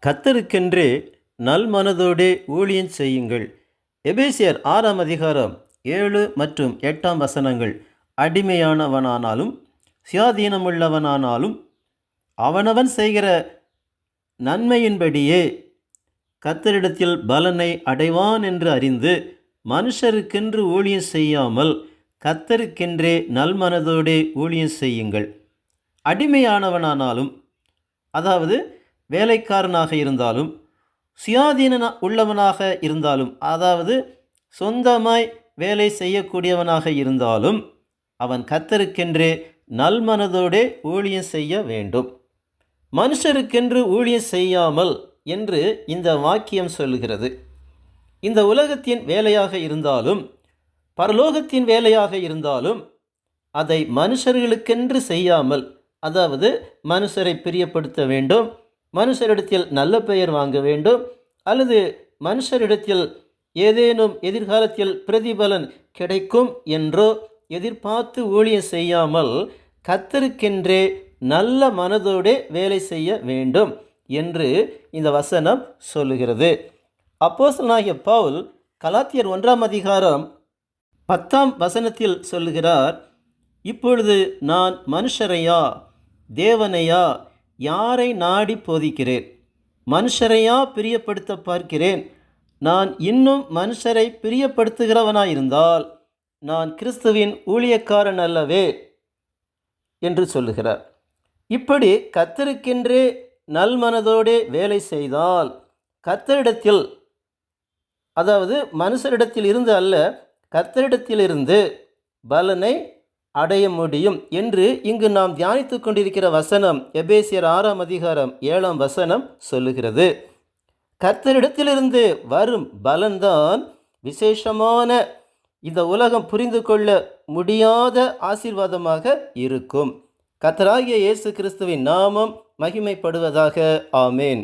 கர்த்தருக்கென்றே நல்மனதோடே ஊழியம் செய்யுங்கள். எபேசியர் 6ஆம் அதிகாரம் 7 மற்றும் 8ஆம் வசனங்கள். அடிமையானவனானாலும் சுயாதீனமுள்ளவனானாலும் அவனவன் செய்கிற நன்மையின்படியே கர்த்தரிடத்தில் பலனை அடைவான் என்று அறிந்து மனுஷருக்கென்று ஊழியம் செய்யாமல் கர்த்தருக்கென்றே நல்மனதோடே ஊழியம் செய்யுங்கள். அடிமையானவனானாலும், அதாவது வேலைக்காரனாக இருந்தாலும், சுயாதீன உள்ளவனாக இருந்தாலும், அதாவது சொந்தமாய் வேலை செய்யக்கூடியவனாக இருந்தாலும், அவன் கர்த்தருக்கென்றே நல்மனதோடே ஊழியம் செய்ய வேண்டும். மனுஷருக்கென்று ஊழியம் செய்யாமல் என்று இந்த வாக்கியம் சொல்லுகிறது. இந்த உலகத்தின் வேலையாக இருந்தாலும் பரலோகத்தின் வேலையாக இருந்தாலும் அதை மனுஷர்களுக்கென்று செய்யாமல், அதாவது மனுஷரை பிரியப்படுத்த வேண்டும், மனுஷரிடத்தில் நல்ல பெயர் வாங்க வேண்டும், அல்லது மனுஷரிடத்தில் ஏதேனும் எதிர்காலத்தில் பிரதிபலன் கிடைக்கும் என்றோ எதிர்பார்த்து ஊழியம் செய்யாமல் கர்த்தருக்கென்றே நல்ல மனதோடே வேலை செய்ய வேண்டும் என்று இந்த வசனம் சொல்லுகிறது. அப்போஸ்தலனாகிய பவுல் கலாத்தியர் 1ஆம் அதிகாரம் 10ஆம் வசனத்தில் சொல்லுகிறார், இப்பொழுது நான் மனுஷரையா தேவனையா யாரை நாடி போதிக்கிறேன்? மனுஷரையா பிரியப்படுத்த பார்க்கிறேன்? நான் இன்னும் மனுஷரை பிரியப்படுத்துகிறவனாயிருந்தால் நான் கிறிஸ்துவின் ஊழியக்காரன் அல்லவே என்று சொல்லுகிறார். இப்படி கர்த்தருக்கென்றே நல்மனதோடே வேலை செய்தால் கர்த்தரிடத்தில், அதாவது மனுஷரிடத்தில் இருந்து அல்ல, கர்த்தரிடத்திலிருந்து பலனை அடைய முடியும் என்று இங்கு நாம் தியானித்து கொண்டிருக்கிற வசனம் எபேசியர் 6ஆம் அதிகாரம் 7ஆம் வசனம் சொல்லுகிறது. கர்த்தரிடத்திலிருந்து வரும் பலன்தான் விசேஷமான, இந்த உலகம் புரிந்து கொள்ள முடியாத ஆசீர்வாதமாக இருக்கும். கர்த்தராகிய இயேசு கிறிஸ்துவின் நாமம் மகிமைப்படுவதாக. ஆமேன்.